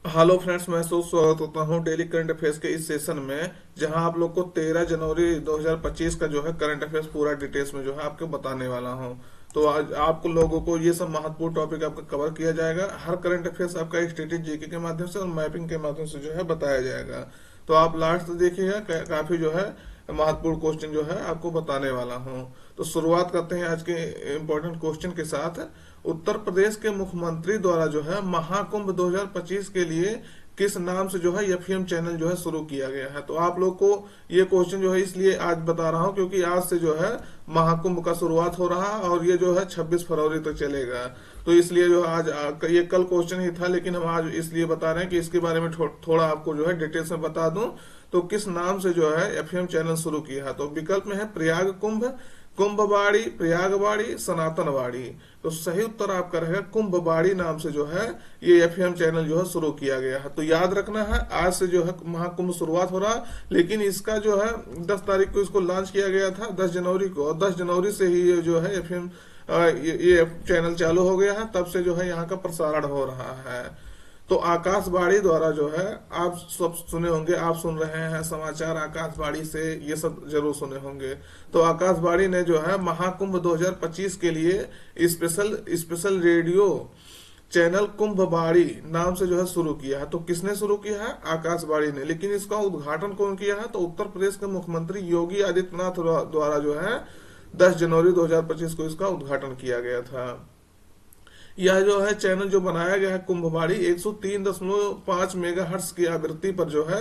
Hello friends, मैं स्वागत करता हूं डेली करंट अफेयर्स के इस सेशन में, जहां आप लोग को 13 जनवरी 2025 का जो है करंट अफेयर्स पूरा डिटेल्स में जो है आपको बताने वाला हूं। तो आज आपको लोगों को ये सब महत्वपूर्ण टॉपिक आपका कवर किया जाएगा। हर करंट अफेयर्स आपका स्टेटिक जीके के माध्यम से और मैपिंग के माध्यम से जो है बताया जाएगा। तो आप लास्ट तक देखिएगा, काफी जो है महत्वपूर्ण क्वेश्चन जो है आपको बताने वाला हूं। तो शुरुआत करते हैं आज के इम्पोर्टेंट क्वेश्चन के साथ। उत्तर प्रदेश के मुख्यमंत्री द्वारा जो है महाकुंभ 2025 के लिए किस नाम से जो है एफएम चैनल जो है शुरू किया गया है। तो आप लोग को ये क्वेश्चन जो है इसलिए आज बता रहा हूं क्योंकि आज से जो है महाकुंभ का शुरुआत हो रहा है और ये जो है 26 फरवरी तक चलेगा। तो इसलिए जो है आज ये कल क्वेश्चन ही था, लेकिन हम आज इसलिए बता रहे हैं कि इसके बारे में थोड़ा आपको जो है डिटेल्स में बता दूं। तो किस नाम से जो है एफएम चैनल शुरू किया है। तो विकल्प में है प्रयाग कुंभ, कुंभवाड़ी, प्रयागवाड़ी, सनातनवाड़ी। तो सही उत्तर आपका रहेगा कुंभवाड़ी नाम से जो है ये एफएम चैनल जो है शुरू किया गया है। तो याद रखना है आज से जो है महाकुंभ शुरुआत हो रहा है, लेकिन इसका जो है 10 तारीख को इसको लॉन्च किया गया था, 10 जनवरी को, और 10 जनवरी से ही ये जो है एफएम ये चैनल चालू हो गया है। तब से जो है यहाँ का प्रसारण हो रहा है। तो आकाशवाणी द्वारा जो है आप सब सुने होंगे, आप सुन रहे हैं समाचार आकाशवाणी से, ये सब जरूर सुने होंगे। तो आकाशवाणी ने जो है महाकुंभ 2025 के लिए स्पेशल स्पेशल रेडियो चैनल कुंभवाड़ी नाम से जो है शुरू किया है। तो किसने शुरू किया है? आकाशवाणी ने। लेकिन इसका उद्घाटन कौन किया है? तो उत्तर प्रदेश के मुख्यमंत्री योगी आदित्यनाथ द्वारा जो है 10 जनवरी 2025 को इसका उद्घाटन किया गया था। यह जो है चैनल जो बनाया गया है कुंभवाड़ी 103.5 मेगाहर्ट्ज की आवृत्ति पर जो है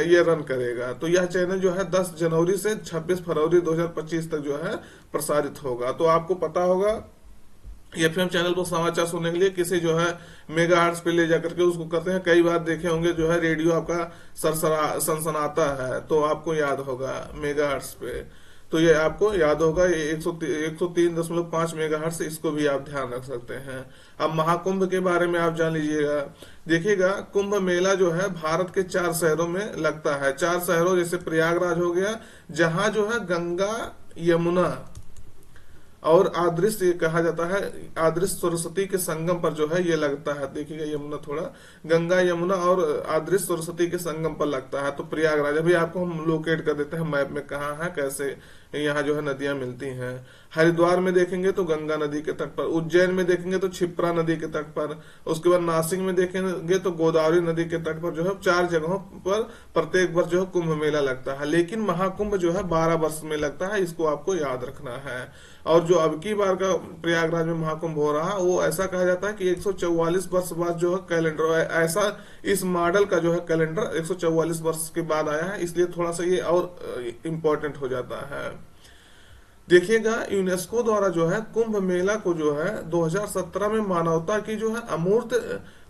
ये रन करेगा। तो यह चैनल जो है 10 जनवरी से 26 फरवरी 2025 तक जो है प्रसारित होगा। तो आपको पता होगा एफएम चैनल पर समाचार सुनने के लिए किसी जो है मेगाहर्ट्ज पे ले जाकर के उसको करते हैं। कई बार देखे होंगे जो है रेडियो आपका सनसनाता है, तो आपको याद होगा मेगाहर्ट्ज पे। तो ये आपको याद होगा, ये 103.5 मेगाहर्ट्ज, इसको भी आप ध्यान रख सकते हैं। अब महाकुंभ के बारे में आप जान लीजिएगा। देखिएगा, कुंभ मेला जो है भारत के 4 शहरों में लगता है। 4 शहरों जैसे प्रयागराज हो गया, जहां जो है गंगा, यमुना और आदृश ये कहा जाता है, आदृश सरस्वती के संगम पर जो है ये लगता है। देखिएगा यमुना, थोड़ा गंगा यमुना और आदृश सरस्वती के संगम पर लगता है। तो प्रयागराज अभी आपको हम लोकेट कर देते हैं मैप में, कहाँ है, कैसे यहाँ जो है नदियां मिलती हैं। हरिद्वार में देखेंगे तो गंगा नदी के तट पर, उज्जैन में देखेंगे तो क्षिप्रा नदी के तट पर, उसके बाद नासिक में देखेंगे तो गोदावरी नदी के तट पर जो है 4 जगहों पर प्रत्येक वर्ष जो है कुंभ मेला लगता है। लेकिन महाकुंभ जो है 12 वर्ष में लगता है, इसको आपको याद रखना है। और जो अब की बार का प्रयागराज में महाकुंभ हो रहा है वो ऐसा कहा जाता है कि 144 वर्ष बाद जो है कैलेंडर, ऐसा इस मॉडल का जो है कैलेंडर 144 वर्ष के बाद आया है, इसलिए थोड़ा सा ये और इम्पोर्टेंट हो जाता है। देखिएगा, यूनेस्को द्वारा जो है कुंभ मेला को जो है 2017 में मानवता की जो है अमूर्त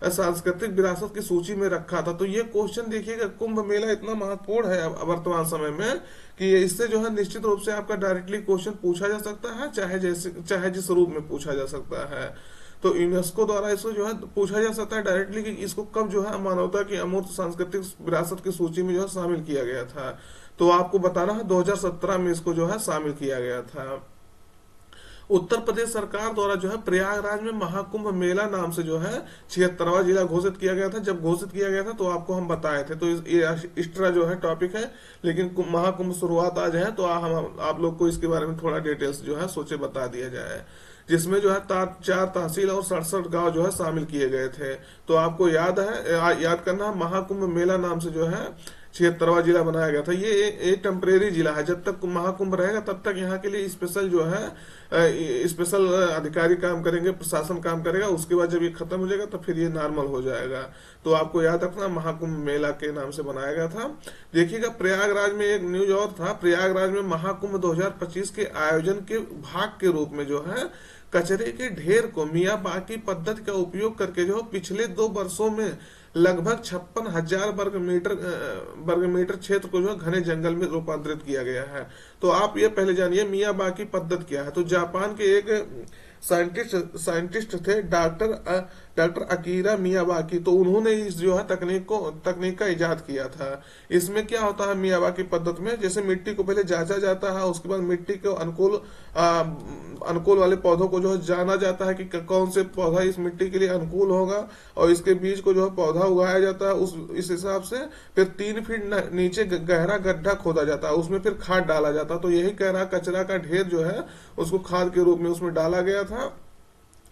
सांस्कृतिक विरासत की सूची में रखा था। तो ये क्वेश्चन देखिएगा, कुंभ मेला इतना महत्वपूर्ण है वर्तमान समय में कि इससे जो है निश्चित रूप से आपका डायरेक्टली क्वेश्चन पूछा जा सकता है, चाहे जिस रूप में पूछा जा सकता है। तो यूनेस्को द्वारा इसको जो है पूछा जा सकता है डायरेक्टली कि इसको कब जो है मानवता की अमूर्त सांस्कृतिक विरासत की सूची में जो है शामिल किया गया था। तो आपको बताना है 2017 में इसको जो है शामिल किया गया था। उत्तर प्रदेश सरकार द्वारा जो है प्रयागराज में महाकुंभ मेला नाम से जो है 76वां जिला घोषित किया गया था। जब घोषित किया गया था तो आपको हम बताए थे। तो ये एक्स्ट्रा जो है टॉपिक है, लेकिन महाकुंभ शुरुआत आज है तो हम आप लोग को इसके बारे में थोड़ा डिटेल्स जो है सोचे बता दिया जाए, जिसमें जो है 4 तहसील और 67 गांव जो है शामिल किए गए थे। तो आपको याद करना है महाकुंभ मेला नाम से जो है 76वां जिला बनाया गया था। ये एक टेम्परेरी जिला है, जब तक महाकुंभ रहेगा तब तक यहाँ के लिए स्पेशल जो है स्पेशल अधिकारी काम करेंगे, प्रशासन काम करेगा। उसके बाद जब ये खत्म हो जाएगा तो फिर ये नॉर्मल हो जाएगा। तो आपको याद रखना महाकुंभ मेला के नाम से बनाया गया था। देखिएगा, प्रयागराज में एक न्यूज और था। प्रयागराज में महाकुंभ 2025 के आयोजन के भाग के रूप में जो है कचरे के ढेर को मियावाकी पद्धति का उपयोग करके जो पिछले 2 वर्षों में लगभग 56,000 वर्ग मीटर क्षेत्र को जो है घने जंगल में रूपांतरित किया गया है। तो आप ये पहले जानिए मियावाकी पद्धति क्या है। तो जापान के एक साइंटिस्ट थे डॉक्टर डॉक्टर अकीरा मियावाकी, तो उन्होंने इस जो है तकनीक का इजाद किया था। इसमें क्या होता है मियावाकी पद्धति में, जैसे मिट्टी को पहले जांचा जाता है, उसके बाद मिट्टी के अनुकूल वाले पौधों को जो है जाना जाता है कि कौन से पौधा इस मिट्टी के लिए अनुकूल होगा, और इसके बीज को जो है पौधा उगाया जाता है उस इस हिसाब से। फिर 3 फीट नीचे गहरा गड्ढा खोदा जाता है, उसमें फिर खाद डाला जाता है। तो यही कह रहा कचरा का ढेर जो है उसको खाद के रूप में उसमें डाला गया था,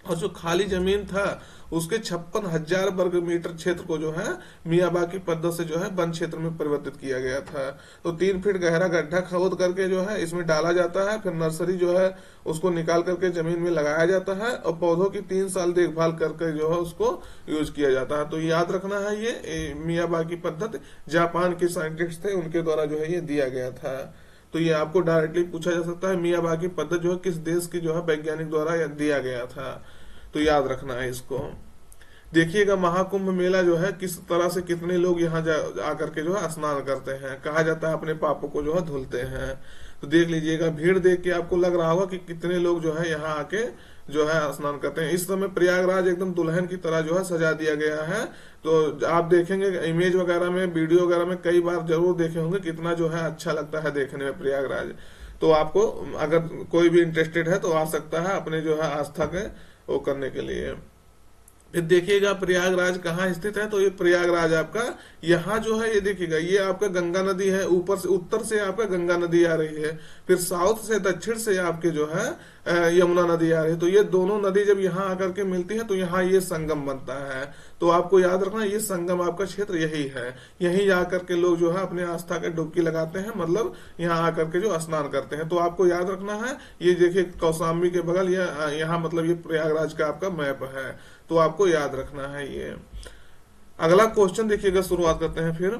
और जो खाली जमीन था उसके 56,000 वर्ग मीटर क्षेत्र को जो है मियावाकी पद्धति से जो है वन क्षेत्र में परिवर्तित किया गया था। तो 3 फीट गहरा गड्ढा खोद करके जो है इसमें डाला जाता है, फिर नर्सरी जो है उसको निकाल करके जमीन में लगाया जाता है, और पौधों की 3 साल देखभाल करके जो है उसको यूज किया जाता है। तो याद रखना है ये मियावाकी पद्धति जापान के साइंटिस्ट थे, उनके द्वारा जो है ये दिया गया था। तो ये आपको डायरेक्टली पूछा जा सकता है मियावाकी पद्धति जो है किस देश की जो है वैज्ञानिक द्वारा दिया गया था, तो याद रखना है इसको। देखिएगा महाकुंभ मेला जो है किस तरह से कितने लोग यहाँ आकर के जो है स्नान करते हैं, कहा जाता है अपने पापों को जो है धुलते हैं। तो देख लीजिएगा, भीड़ देख के आपको लग रहा होगा कि कितने लोग जो है यहाँ आके जो है स्नान करते हैं। इस समय प्रयागराज एकदम दुल्हन की तरह जो है सजा दिया गया है। तो आप देखेंगे इमेज वगैरह में, वीडियो वगैरह में कई बार जरूर देखे होंगे, कितना जो है अच्छा लगता है देखने में प्रयागराज। तो आपको अगर कोई भी इंटरेस्टेड है तो आ सकता है अपने जो है आस्था के वो करने के लिए। फिर देखिएगा प्रयागराज कहाँ स्थित है, तो ये प्रयागराज आपका यहाँ जो है ये देखिएगा ये आपका गंगा नदी है, ऊपर से उत्तर से आपका गंगा नदी आ रही है, फिर साउथ से दक्षिण से आपके जो है यमुना नदी आ रही है। तो ये दोनों नदी जब यहाँ आकर के मिलती है तो यहाँ ये संगम बनता है। तो आपको याद रखना ये संगम आपका क्षेत्र यही है, यहीं आकर के लोग जो है अपने आस्था के डुबकी लगाते हैं, मतलब यहाँ आकर के जो स्नान करते हैं। तो आपको याद रखना है ये देखिए कौशाम्बी के बगल यहाँ मतलब ये प्रयागराज का आपका मैप है, तो आपको याद रखना है ये। अगला क्वेश्चन देखिएगा, शुरुआत करते हैं फिर।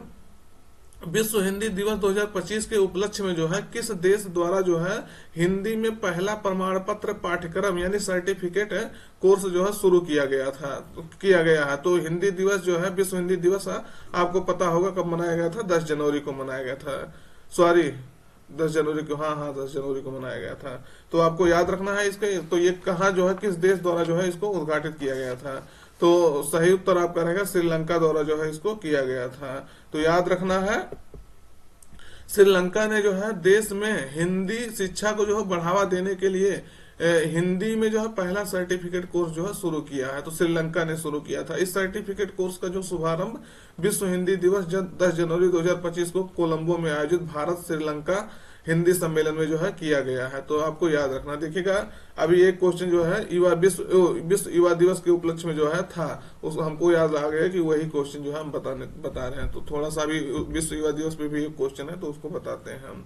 विश्व हिंदी दिवस 2025 के उपलक्ष्य में जो है किस देश द्वारा जो है हिंदी में पहला प्रमाण पत्र पाठ्यक्रम यानी सर्टिफिकेट कोर्स जो है शुरू किया गया है। तो हिंदी दिवस जो है विश्व हिंदी दिवस आपको पता होगा कब मनाया गया था, 10 जनवरी को मनाया गया था। सॉरी 10 जनवरी को, हाँ 10 जनवरी को मनाया गया था। तो आपको याद रखना है इसके, तो ये कहाँ जो है किस देश द्वारा जो है इसको उद्घाटित किया गया था। तो सही उत्तर आपका रहेगा श्रीलंका द्वारा जो है इसको किया गया था। तो याद रखना है श्रीलंका ने जो है देश में हिंदी शिक्षा को जो है बढ़ावा देने के लिए हिंदी में जो है पहला सर्टिफिकेट कोर्स जो है शुरू किया है। तो श्रीलंका ने शुरू किया था। इस सर्टिफिकेट कोर्स का जो शुभारंभ विश्व हिंदी दिवस 10 जनवरी 2025 को कोलंबो में आयोजित भारत श्रीलंका हिंदी सम्मेलन में जो है किया गया है। तो आपको याद रखना। देखिएगा अभी एक क्वेश्चन जो है विश्व युवा दिवस के उपलक्ष्य में जो है था, उस हमको याद आ गया कि वही क्वेश्चन जो है हम बता रहे हैं। तो थोड़ा सा अभी विश्व युवा दिवस पे भी एक क्वेश्चन है तो उसको बताते हैं हम।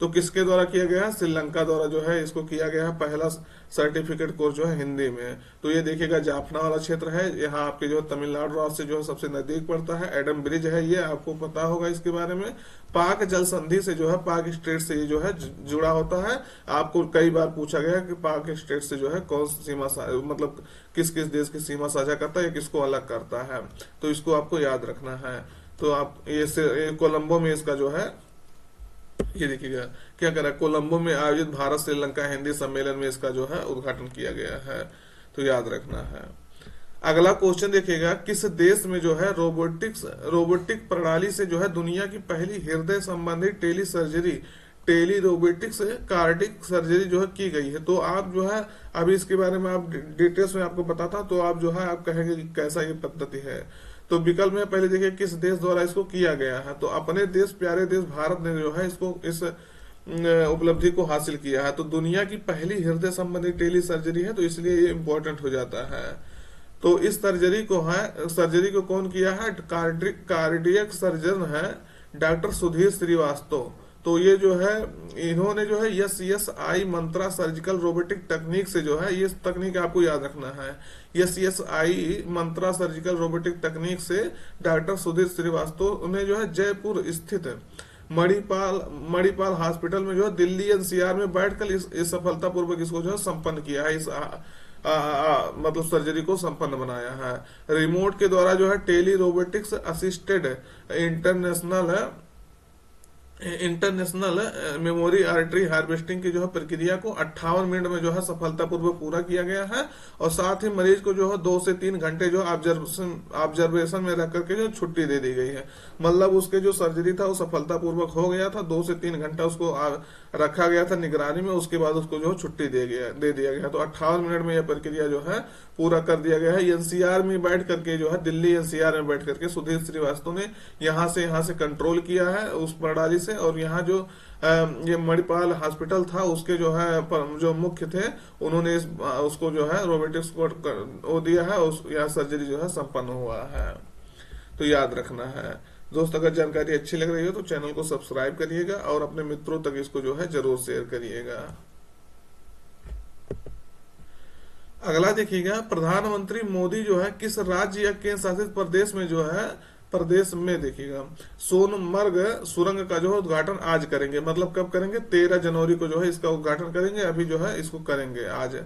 तो किसके द्वारा किया गया है, श्रीलंका द्वारा जो है इसको किया गया है पहला सर्टिफिकेट कोर्स जो है हिंदी में। तो ये देखिएगा जाफना वाला क्षेत्र है, यहाँ आपके जो तमिलनाडु राज्य से जो है सबसे नजदीक पड़ता है। एडम ब्रिज है, ये आपको पता होगा इसके बारे में। पाक जल संधि से जो है पाक स्टेट से ये जो है जुड़ा होता है। आपको कई बार पूछा गया कि पाक स्टेट से जो है कौन सीमा मतलब किस किस देश की सीमा साझा करता है या किसको अलग करता है, तो इसको आपको याद रखना है। तो आप ये कोलंबो में इसका जो है ये देखिएगा क्या करा, कोलंबो में आयोजित भारत श्रीलंका हिंदी सम्मेलन में इसका जो है उद्घाटन किया गया है। तो याद रखना है। अगला क्वेश्चन देखिएगा, किस देश में जो है रोबोटिक प्रणाली से जो है दुनिया की पहली हृदय संबंधी टेली रोबोटिक्स कार्डिक सर्जरी जो है की गई है। तो आप जो है अभी इसके बारे में आप डिटेल्स में आपको बताता, तो आप जो है आप कहेंगे कि कैसा ये पद्धति है। तो विकल्प में पहले देखिए किस देश द्वारा इसको किया गया है। तो अपने देश प्यारे देश भारत ने जो है इसको इस उपलब्धि को हासिल किया है। तो दुनिया की पहली हृदय संबंधी टेली सर्जरी है, तो इसलिए ये इम्पोर्टेंट हो जाता है। तो इस सर्जरी को कौन किया है, कार्डियक सर्जन है डॉक्टर सुधीर श्रीवास्तव। तो ये जो है इन्होंने जो है SSI मंत्रा सर्जिकल रोबोटिक तकनीक से जो है, ये तकनीक आपको याद रखना है, SSI मंत्रा सर्जिकल रोबोटिक तकनीक से डॉक्टर सुधीर श्रीवास्तव ने जो है जयपुर स्थित मणिपाल हॉस्पिटल में जो है दिल्ली NCR में बैठकर इस सफलतापूर्वक इसको जो है संपन्न किया है। इस मतलब सर्जरी को संपन्न बनाया है। रिमोट के द्वारा जो है tele robotics assisted international memory artery harvesting की जो है प्रक्रिया को 58 मिनट में जो है सफलतापूर्वक पूरा किया गया है। और साथ ही मरीज को जो है 2 से 3 घंटे जो ऑब्जर्वेशन में रख करके जो छुट्टी दे दी गई है। मतलब उसके जो सर्जरी था वो सफलतापूर्वक हो गया था, 2 से 3 घंटा उसको रखा गया था निगरानी में, उसके बाद उसको जो है छुट्टी दे दिया गया। तो 58 मिनट में यह प्रक्रिया जो है पूरा कर दिया गया है। एनसीआर में बैठ करके जो है, दिल्ली एनसीआर में बैठ करके सुधीर श्रीवास्तव ने यहाँ से कंट्रोल किया है उस प्रणाली से। और यहाँ जो ये मणिपाल हॉस्पिटल था उसके जो है जो मुख्य थे, उन्होंने उसको जो है रोबोटिक्स को वो दिया है, उस यहाँ सर्जरी जो है संपन्न हुआ है। तो याद रखना है दोस्त, अगर जानकारी अच्छी लग रही हो तो चैनल को सब्सक्राइब करिएगा और अपने मित्रों तक इसको जो है जरूर शेयर करिएगा। अगला देखिएगा, प्रधानमंत्री मोदी जो है किस राज्य या केंद्र शासित प्रदेश में जो है प्रदेश में देखिएगा सोनमर्ग सुरंग का जो है उद्घाटन आज करेंगे। मतलब कब करेंगे? 13 जनवरी को जो है इसका उद्घाटन करेंगे। अभी जो है इसको करेंगे आज।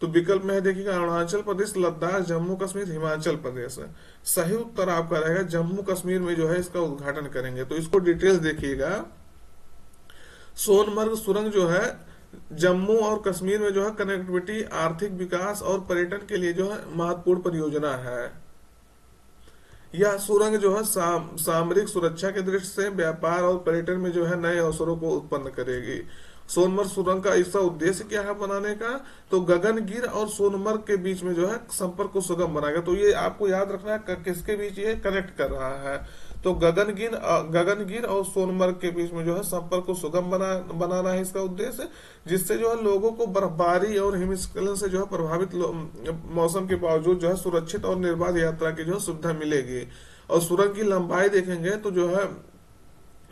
तो विकल्प में है देखिएगा अरुणाचल प्रदेश, लद्दाख, जम्मू कश्मीर, हिमाचल प्रदेश। सही उत्तर आपका रहेगा जम्मू कश्मीर में जो है इसका उद्घाटन करेंगे। तो इसको डिटेल्स देखिएगा। सोनमर्ग सुरंग जो है जम्मू और कश्मीर में जो है कनेक्टिविटी, आर्थिक विकास और पर्यटन के लिए जो है महत्वपूर्ण परियोजना है। यह सुरंग जो है सामरिक सुरक्षा के दृष्टि से व्यापार और पर्यटन में जो है नए अवसरों को उत्पन्न करेगी। सोनमर्ग सुरंग का इसका उद्देश्य क्या है बनाने का? तो गगनगिर और सोनमर्ग के बीच में जो है संपर्क को सुगम बनाएगा। तो ये आपको याद रखना है किसके बीच ये कनेक्ट कर रहा है। तो गगनगिर और सोनमर्ग के बीच में जो है संपर्क को सुगम बनाना है इसका उद्देश्य, जिससे जो है लोगों को बर्फबारी और हिमस्खलन से जो है प्रभावित मौसम के बावजूद जो है सुरक्षित और निर्बाध यात्रा की जो है सुविधा मिलेगी। और सुरंग की लंबाई देखेंगे तो जो है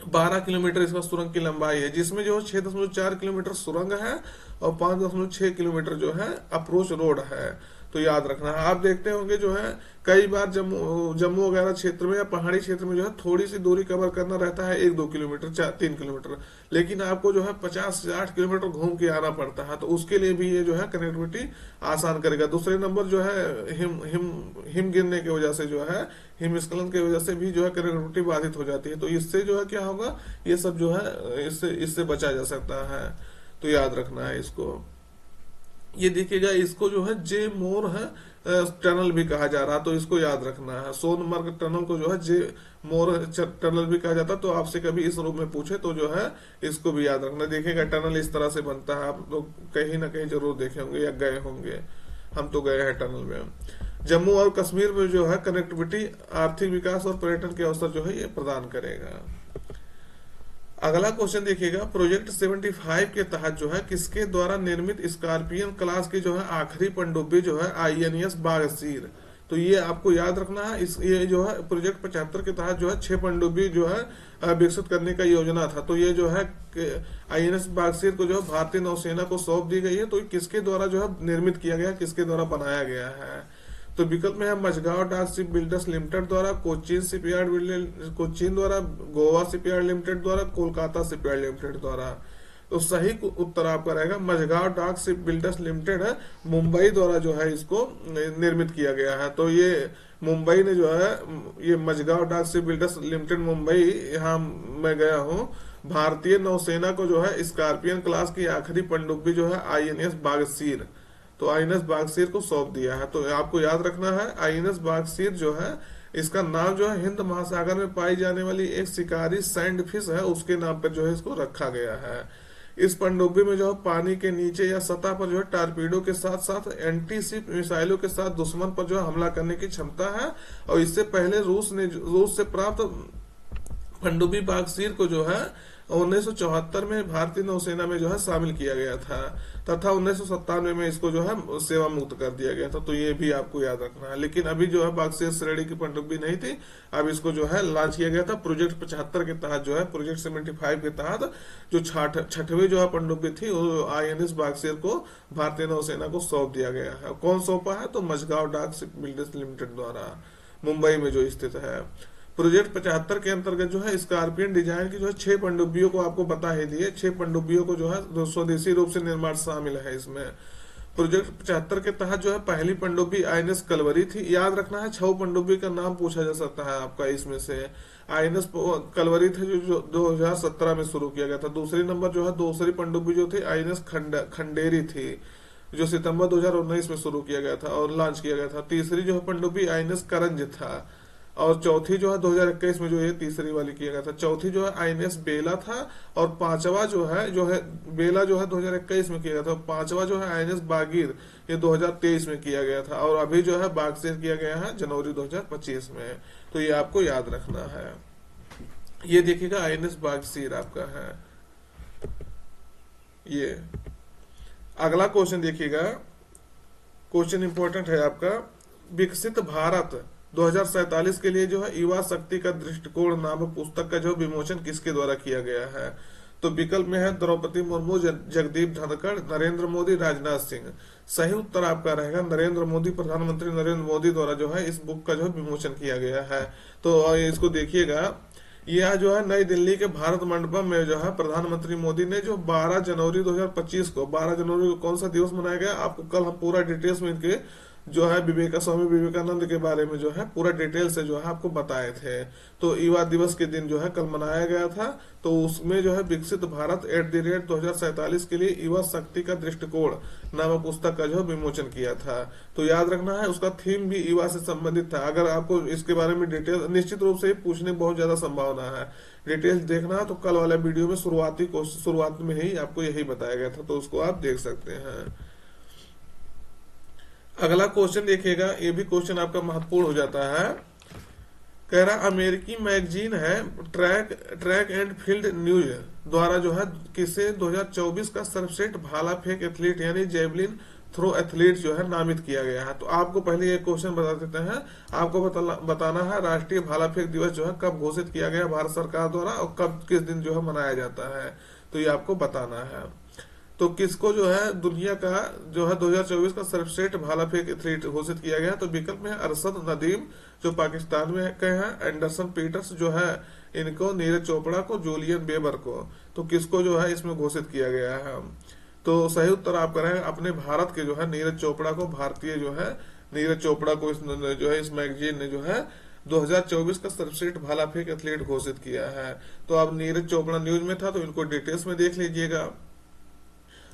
12 किलोमीटर इसका सुरंग की लंबाई है, जिसमें जो है 6.4 किलोमीटर सुरंग है और 5.6 किलोमीटर जो है अप्रोच रोड है। तो याद रखना है। आप देखते होंगे जो है कई बार जम्मू वगैरह क्षेत्र में या पहाड़ी क्षेत्र में जो है थोड़ी सी दूरी कवर करना रहता है, 1-2 किलोमीटर, 3 किलोमीटर, लेकिन आपको जो है 50 से 8 किलोमीटर घूम के आना पड़ता है। तो उसके लिए भी ये जो है कनेक्टिविटी आसान करेगा। दूसरे नंबर जो है हिम गिरने की वजह से जो है, हिमस्खलन की वजह से भी जो है कनेक्टिविटी बाधित हो जाती है। तो इससे जो है क्या होगा, ये सब जो है इससे बचा जा सकता है। तो याद रखना है इसको। ये देखिएगा इसको जो है जे मोर है टनल भी कहा जा रहा, तो इसको याद रखना है। सोनमर्ग टनल को जो है जे मोर टनल भी कहा जाता है। तो आपसे कभी इस रूप में पूछे तो जो है इसको भी याद रखना। देखिएगा टनल इस तरह से बनता है, आप लोग कहीं ना कहीं जरूर देखे होंगे या गए होंगे, हम तो गए हैं टनल में। जम्मू और कश्मीर में जो है कनेक्टिविटी, आर्थिक विकास और पर्यटन के अवसर जो है ये प्रदान करेगा। अगला क्वेश्चन देखिएगा, प्रोजेक्ट 75 के तहत जो है किसके द्वारा निर्मित स्कॉर्पियन क्लास की जो है आखिरी पनडुब्बी जो है INS बागसीर। तो ये आपको याद रखना है। ये जो है प्रोजेक्ट 75 के तहत जो है 6 पनडुब्बी जो है विकसित करने का योजना था। तो ये जो है INS बागसीर को जो है भारतीय नौसेना को सौंप दी गई है। तो किसके द्वारा जो है निर्मित किया गया, किसके द्वारा बनाया गया है? तो विकल्प में है मझगांव डाक शिप बिल्डर्स लिमिटेड द्वारा, कोचीन द्वारा, गोवा शिपयार्ड लिमिटेड द्वारा, कोलकाता शिपयार्ड लिमिटेड द्वारा। तो सही उत्तर आपका रहेगा मझगांव डाक शिप बिल्डर्स लिमिटेड है, मुंबई द्वारा जो है इसको निर्मित किया गया है। तो ये मुंबई ने जो है ये मझगांव डाक शिप बिल्डर्स लिमिटेड मुंबई, यहाँ मैं गया हूँ, भारतीय नौसेना को जो है स्कॉर्पियन क्लास की आखिरी पनडुब्बी जो है INS बागसीर, तो INS बागसीर को सौंप दिया है। तो आपको याद रखना है INS बागसीर जो है इसका नाम जो है हिंद महासागर में पाई जाने वाली एक शिकारी सैंड फिश है, उसके नाम पर जो है इसको रखा गया है। इस पनडुब्बी में जो है पानी के नीचे या सतह पर जो है टारपीडो के साथ साथ एंटी शिप मिसाइलों के साथ दुश्मन पर जो है हमला करने की क्षमता है। और इससे पहले रूस से प्राप्त पनडुब्बी बागसीर को जो है 1974 में भारतीय नौसेना में जो है शामिल किया गया था तथा 1997 में इसको जो है सेवा मुक्त कर दिया गया था। तो ये भी आपको याद रखना है। लेकिन अभी जो है बागसीर श्रेणी की पनडुब्बी नहीं थी, अब इसको जो है लॉन्च किया गया था प्रोजेक्ट 75 के तहत। जो है प्रोजेक्ट 75 के तहत जो छठवीं जो है पनडुब्बी थी वो INS बागसीर को भारतीय नौसेना को सौंप दिया गया है। कौन सौंपा है? तो मझगांव डाक शिप बिल्डर्स लिमिटेड द्वारा, मुंबई में जो स्थित है। प्रोजेक्ट 75 के अंतर्गत जो है स्कॉर्पियन डिजाइन की जो है 6 पनडुब्बियों को आपको बता ही दिए, 6 पनडुब्बियों को जो है स्वदेशी रूप से निर्माण शामिल है इसमें। प्रोजेक्ट 75 के तहत जो है पहली पनडुब्बी आईएनएस कलवरी थी। याद रखना है 6 पनडुब्बी का नाम पूछा जा सकता है आपका इसमें से। आईएनएस कलवरी थे जो 2017 में शुरू किया गया था। दूसरी नंबर जो है दूसरी पनडुब्बी जो थी आईएनएस खंडेरी थी, जो सितंबर 2019 में शुरू किया गया था और लॉन्च किया गया था। तीसरी जो है पनडुब्बी आईएनएस करंज था, और चौथी जो है 2021 में जो ये तीसरी वाली किया गया था। चौथी जो है आईएनएस बेला था, और पांचवा जो है बेला जो है 2021 में किया गया था। पांचवा जो है आईएनएस बागीर, ये 2023 में किया गया था, और अभी जो है बागसीर किया गया है जनवरी 2025 में। तो ये आपको याद रखना है। ये देखिएगा आईएनएस बागसीर आपका है ये। अगला क्वेश्चन देखिएगा, क्वेश्चन इंपॉर्टेंट है आपका। विकसित भारत 2047 के लिए जो है युवा शक्ति का दृष्टिकोण नामक पुस्तक का जो विमोचन किसके द्वारा किया गया है? तो विकल्प में है द्रौपदी मुर्मू, जगदीप धनखड़, नरेंद्र मोदी, राजनाथ सिंह। सही उत्तर आपका रहेगा नरेंद्र मोदी। प्रधानमंत्री नरेंद्र मोदी द्वारा जो है इस बुक का जो है विमोचन किया गया है। तो इसको देखिएगा, यह जो है नई दिल्ली के भारत मंडपम में जो है प्रधानमंत्री मोदी ने जो 12 जनवरी 2025 को, 12 जनवरी को कौन सा दिवस मनाया गया आपको कल हम पूरा डिटेल्स में इनके जो है स्वामी विवेकानंद के बारे में जो है पूरा डिटेल से जो है आपको बताए थे। तो युवा दिवस के दिन जो है कल मनाया गया था। तो उसमें जो है विकसित भारत @ 2047 के लिए युवा शक्ति का दृष्टिकोण नामक पुस्तक का जो है विमोचन किया था। तो याद रखना है उसका थीम भी युवा से संबंधित था। अगर आपको इसके बारे में डिटेल निश्चित रूप से पूछने बहुत ज्यादा संभावना है, डिटेल्स देखना है तो कल वाला वीडियो में शुरुआत में ही आपको यही बताया गया था, तो उसको आप देख सकते हैं। अगला क्वेश्चन देखिएगा, ये भी क्वेश्चन आपका महत्वपूर्ण हो जाता है। कह रहा अमेरिकी मैगजीन है ट्रैक एंड फील्ड न्यूज द्वारा जो है किसे 2024 का सर्वश्रेष्ठ भाला फेंक एथलीट यानी जेवलिन थ्रो एथलीट जो है नामित किया गया है? तो आपको पहले ये क्वेश्चन बता देते हैं। आपको बताना है राष्ट्रीय भाला फेंक दिवस जो है कब घोषित किया गया भारत सरकार द्वारा, और कब किस दिन जो है मनाया जाता है, तो ये आपको बताना है। तो किसको जो है दुनिया का जो है 2024 का सर्वश्रेष्ठ भाला फेंक एथलीट घोषित किया गया? तो विकल्प में है अरशद नदीम जो पाकिस्तान में कहे हैं, एंडरसन पीटर्स जो है इनको, नीरज चोपड़ा को, जूलियन बेबर को। तो किसको जो है इसमें घोषित किया गया है? तो सही उत्तर आप करें अपने भारत के जो है नीरज चोपड़ा को, भारतीय जो है नीरज चोपड़ा को जो है इस मैगजीन ने जो है 2024 का सर्वश्रेष्ठ भाला फेंक एथलीट घोषित किया है। तो अब नीरज चोपड़ा न्यूज में था तो इनको डिटेल्स में देख लीजिएगा।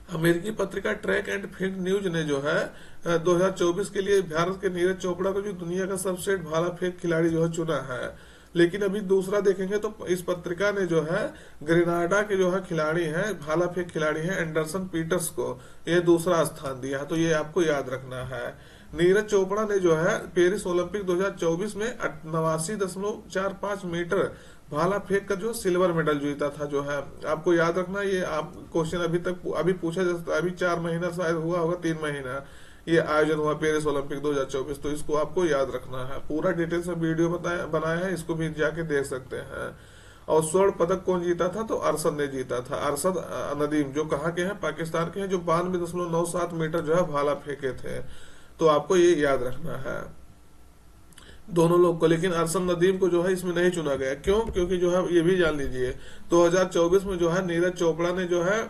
अमेरिकी पत्रिका ट्रैक एंड फील्ड न्यूज ने जो है 2024 के लिए भारत के नीरज चोपड़ा को जो दुनिया का सर्वश्रेष्ठ भाला फेंक खिलाड़ी जो है चुना है। लेकिन अभी दूसरा देखेंगे तो इस पत्रिका ने जो है ग्रेनाडा के जो है खिलाड़ी हैं, भाला फेंक खिलाड़ी हैं एंडरसन पीटर्स को ये दूसरा स्थान दिया है। तो ये आपको याद रखना है। नीरज चोपड़ा ने जो है पेरिस ओलंपिक 2024 में 89.45 मीटर भाला फेंक का जो सिल्वर मेडल जीता था जो है। आपको याद रखना, ये आप क्वेश्चन अभी पूछा जा सकता है। अभी 4 महीना शायद हुआ होगा, 3 महीना ये आयोजन हुआ पेरिस ओलंपिक 2024। तो इसको आपको याद रखना है। पूरा डिटेल्स में वीडियो बनाया है, इसको भी जाके देख सकते हैं। और स्वर्ण पदक कौन जीता था? तो अरशद ने जीता था। अरशद नदीम जो कहाँ के हैं? पाकिस्तान के हैं, जो 92.97 मीटर जो है भाला फेंके थे। तो आपको ये याद रखना है दोनों लोग को। लेकिन अरशद नदीम को जो है इसमें नहीं चुना गया। क्यों? क्योंकि जो है ये भी जान लीजिए 2024 में जो है नीरज चोपड़ा ने जो है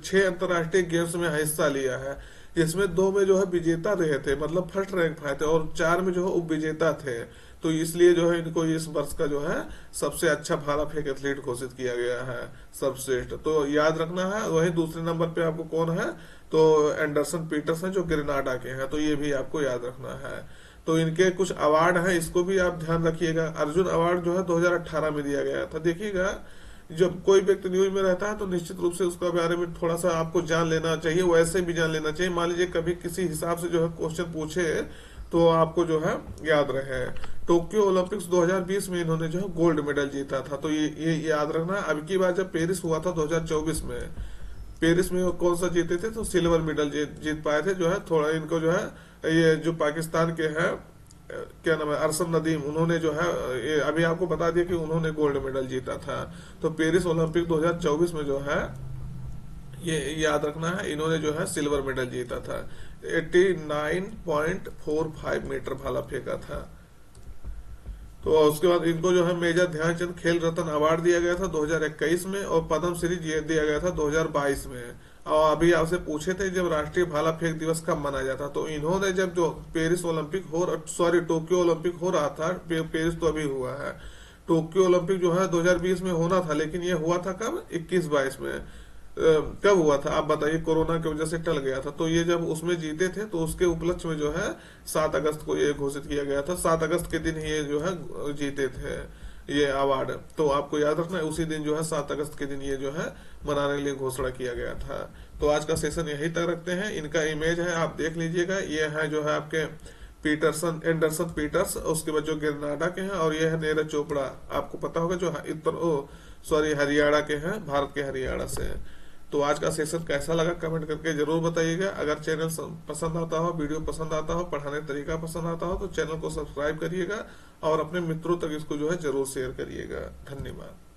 6 अंतर्राष्ट्रीय गेम्स में हिस्सा लिया है, जिसमें 2 में जो है विजेता रहे थे, मतलब फर्स्ट रैंक पाए थे, और 4 में जो है उप विजेता थे। तो इसलिए जो है इनको इस वर्ष का जो है सबसे अच्छा भाला फेंक एथलीट घोषित किया गया है, सर्वश्रेष्ठ। तो याद रखना है। वही दूसरे नंबर पे आपको कौन है? तो एंडरसन पीटर्स है जो ग्रेनाडा के हैं। तो ये भी आपको याद रखना है। तो इनके कुछ अवार्ड हैं, इसको भी आप ध्यान रखिएगा। अर्जुन अवार्ड जो है 2018 में दिया गया था। देखिएगा जब कोई व्यक्ति न्यूज में रहता है तो निश्चित रूप से उसका बारे में थोड़ा सा आपको जान लेना चाहिए, वैसे भी जान लेना चाहिए। मान लीजिए कभी किसी हिसाब से जो है क्वेश्चन पूछे तो आपको जो है याद रहे। टोक्यो ओलंपिक्स 2020 में इन्होंने जो है गोल्ड मेडल जीता था। तो ये याद रखना। अब की बार जब पेरिस हुआ था 2024 में, पेरिस में कौन सा जीते थे? तो सिल्वर मेडल जीत पाए थे। जो है थोड़ा इनको जो है ये जो पाकिस्तान के हैं, क्या नाम है, अरशद नदीम, उन्होंने जो है ये अभी आपको बता दिया कि उन्होंने गोल्ड मेडल जीता था। तो पेरिस ओलंपिक 2024 में जो है ये याद रखना है, इन्होंने जो है सिल्वर मेडल जीता था। 89.45 मीटर भाला फेंका था। तो उसके बाद इनको जो है मेजर ध्यानचंद खेल रत्न अवार्ड दिया गया था 2021 में, और पद्म श्री दिया गया था 2022 में। और अभी आपसे पूछे थे जब राष्ट्रीय भाला फेंक दिवस कब मनाया जाता, तो इन्होंने जब जो पेरिस ओलंपिक हो, सॉरी टोक्यो ओलंपिक हो रहा था, पेरिस तो अभी हुआ है, टोक्यो ओलंपिक जो है 2020 में होना था, लेकिन ये हुआ था कब, 21-22 में। कब हुआ था आप बताइए, कोरोना की वजह से टल गया था। तो ये जब उसमें जीते थे तो उसके उपलक्ष्य में जो है 7 अगस्त को ये घोषित किया गया था, 7 अगस्त के दिन ही ये जो है जीते थे ये अवार्ड। तो आपको याद रखना है, उसी दिन जो है 7 अगस्त के दिन ये जो है मनाने के लिए घोषणा किया गया था। तो आज का सेशन यहीं तक रखते हैं। इनका इमेज है, आप देख लीजिएगा, ये है जो है आपके पीटरसन, एंडरसन पीटर्स, उसके बाद जो ग्रेनाडा के हैं, और ये है नीरज चोपड़ा, आपको पता होगा, जो सॉरी हरियाणा के हैं, भारत के हरियाणा से हैं। तो आज का सेशन कैसा लगा कमेंट करके जरूर बताइएगा। अगर चैनल पसंद आता हो, वीडियो पसंद आता हो, पढ़ाने का तरीका पसंद आता हो, तो चैनल को सब्सक्राइब करिएगा और अपने मित्रों तक इसको जो है जरूर शेयर करिएगा। धन्यवाद।